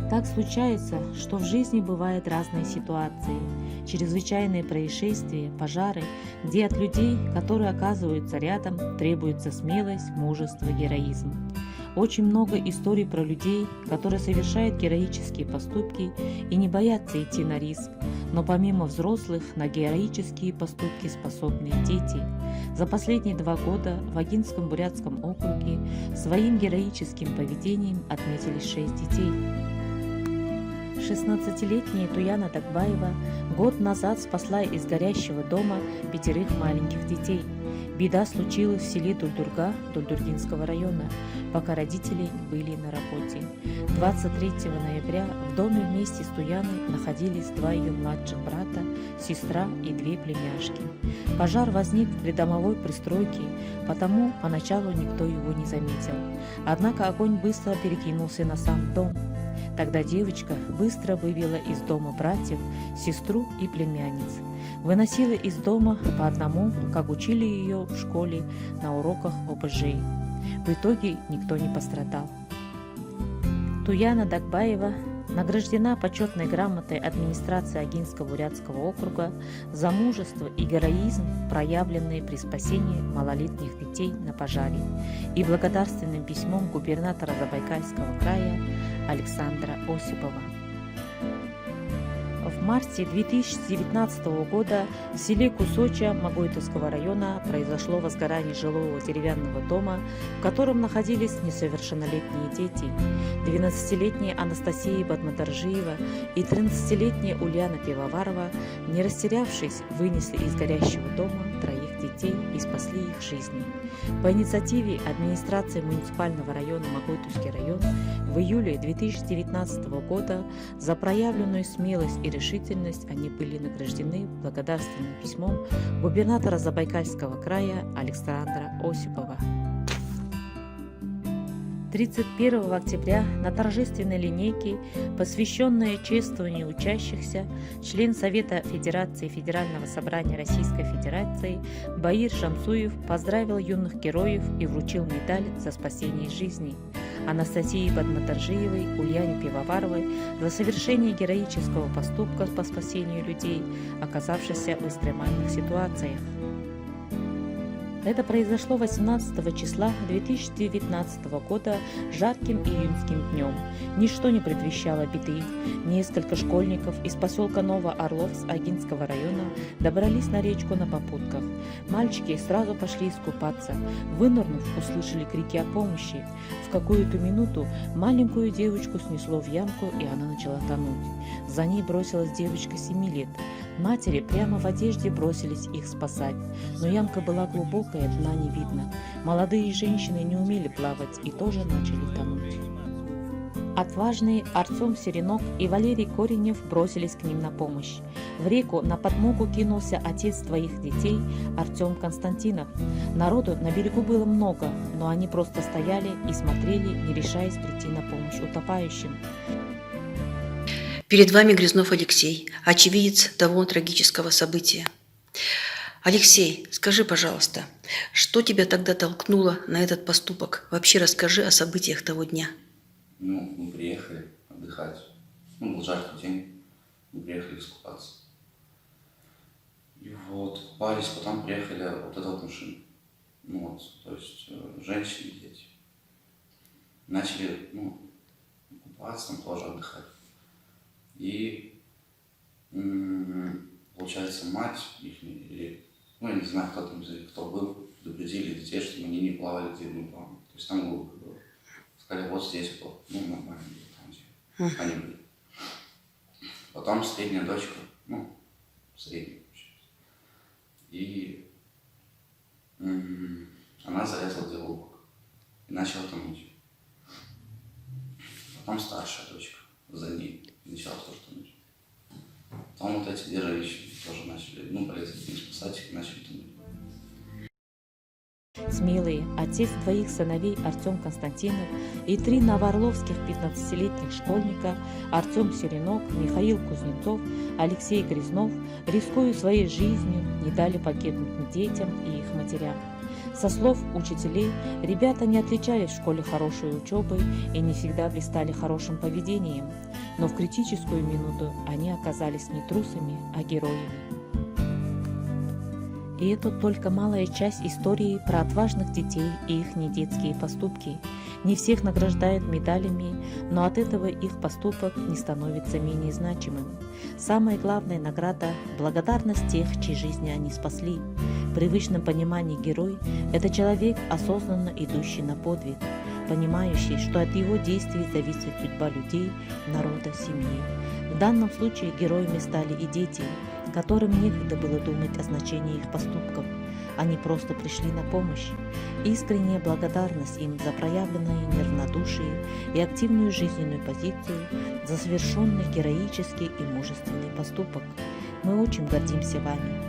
Так случается, что в жизни бывают разные ситуации, чрезвычайные происшествия, пожары, где от людей, которые оказываются рядом, требуется смелость, мужество, героизм. Очень много историй про людей, которые совершают героические поступки и не боятся идти на риск, но помимо взрослых на героические поступки способны и дети. За последние 2 года в Агинском Бурятском округе своим героическим поведением отметились 6 детей. 16-летняя Туяна Дагбаева год назад спасла из горящего дома 5 маленьких детей. Беда случилась в селе Дульдурга Дульдургинского района, пока родители были на работе. 23 ноября в доме вместе с Туяной находились 2 ее младших брата, сестра и 2 племяшки. Пожар возник в придомовой пристройке, потому поначалу никто его не заметил. Однако огонь быстро перекинулся на сам дом. Тогда девочка быстро вывела из дома братьев, сестру и племянниц. Выносила из дома по одному, как учили ее в школе на уроках ОБЖ. В итоге никто не пострадал. Туяна Дагбаева награждена почетной грамотой администрации Агинского Бурятского округа за мужество и героизм, проявленные при спасении малолетних детей на пожаре, и благодарственным письмом губернатора Забайкальского края Александра Осипова. В марте 2019 года в селе Кусоча Магойтовского района произошло возгорание жилого деревянного дома, в котором находились несовершеннолетние дети. 12-летняя Анастасия Бадмадаржиева и 13-летняя Ульяна Пивоварова, не растерявшись, вынесли из горящего дома 3 детей и спасли их жизни. По инициативе администрации муниципального района Магойтовский район в июле 2019 года за проявленную смелость и решительность они были награждены благодарственным письмом губернатора Забайкальского края Александра Осипова. 31 октября на торжественной линейке, посвященной чествованию учащихся, член Совета Федерации Федерального собрания Российской Федерации Баир Шамсуев поздравил юных героев и вручил медаль за спасение жизни Анастасии Бадмадаржиевой, Ульяне Пивоваровой за совершение героического поступка по спасению людей, оказавшихся в экстремальных ситуациях. Это произошло 18 числа 2019 года жарким июньским днем. Ничто не предвещало беды. Несколько школьников из поселка Новоорловск Агинского района добрались на речку на попутках. Мальчики сразу пошли искупаться. Вынырнув, услышали крики о помощи. В какую-то минуту маленькую девочку снесло в ямку, и она начала тонуть. За ней бросилась девочка 7 лет. Матери прямо в одежде бросились их спасать, но ямка была глубокая, дна не видно. Молодые женщины не умели плавать и тоже начали тонуть. Отважные Артем Серенок и Валерий Коренев бросились к ним на помощь. В реку на подмогу кинулся отец 2 детей Артем Константинов. Народу на берегу было много, но они просто стояли и смотрели, не решаясь прийти на помощь утопающим. Перед вами Грязнов Алексей, очевидец того трагического события. Алексей, скажи, пожалуйста, что тебя тогда толкнуло на этот поступок? Вообще расскажи о событиях того дня. Мы приехали отдыхать. Был жаркий день, мы приехали искупаться. И купались, потом приехали вот эта машина. То есть женщины, дети. Начали, купаться, там тоже отдыхать. И, получается, мать их, или, я не знаю, кто там, кто был, предупредили детей, чтобы они не плавали, где мы плавали. То есть там глубоко было. Сказали, вот здесь вот, нормально, там, где они были. Потом средняя дочка, средняя, и она залезла где глубоко и начала тонуть. Потом старшая дочка за ней начала тоже тонуть. Потом вот эти 2 женщины тоже начали, полезли к ним спасать и начали тонуть. Смелые отец 2 сыновей Артем Константинов и 3 новоорловских 15-летних школьника Артем Серенок, Михаил Кузнецов, Алексей Грязнов, рискуя своей жизнью, не дали погибнуть детям и их матерям. Со слов учителей, ребята не отличались в школе хорошей учебой и не всегда блистали хорошим поведением, но в критическую минуту они оказались не трусами, а героями. И это только малая часть истории про отважных детей и их недетские поступки. Не всех награждают медалями, но от этого их поступок не становится менее значимым. Самая главная награда – благодарность тех, чьи жизни они спасли. В привычном понимании герой – это человек, осознанно идущий на подвиг, понимающий, что от его действий зависит судьба людей, народа, семьи. В данном случае героями стали и дети, которым некогда было думать о значении их поступков. Они просто пришли на помощь. Искренняя благодарность им за проявленное неравнодушие и активную жизненную позицию, за совершенный героический и мужественный поступок. Мы очень гордимся вами.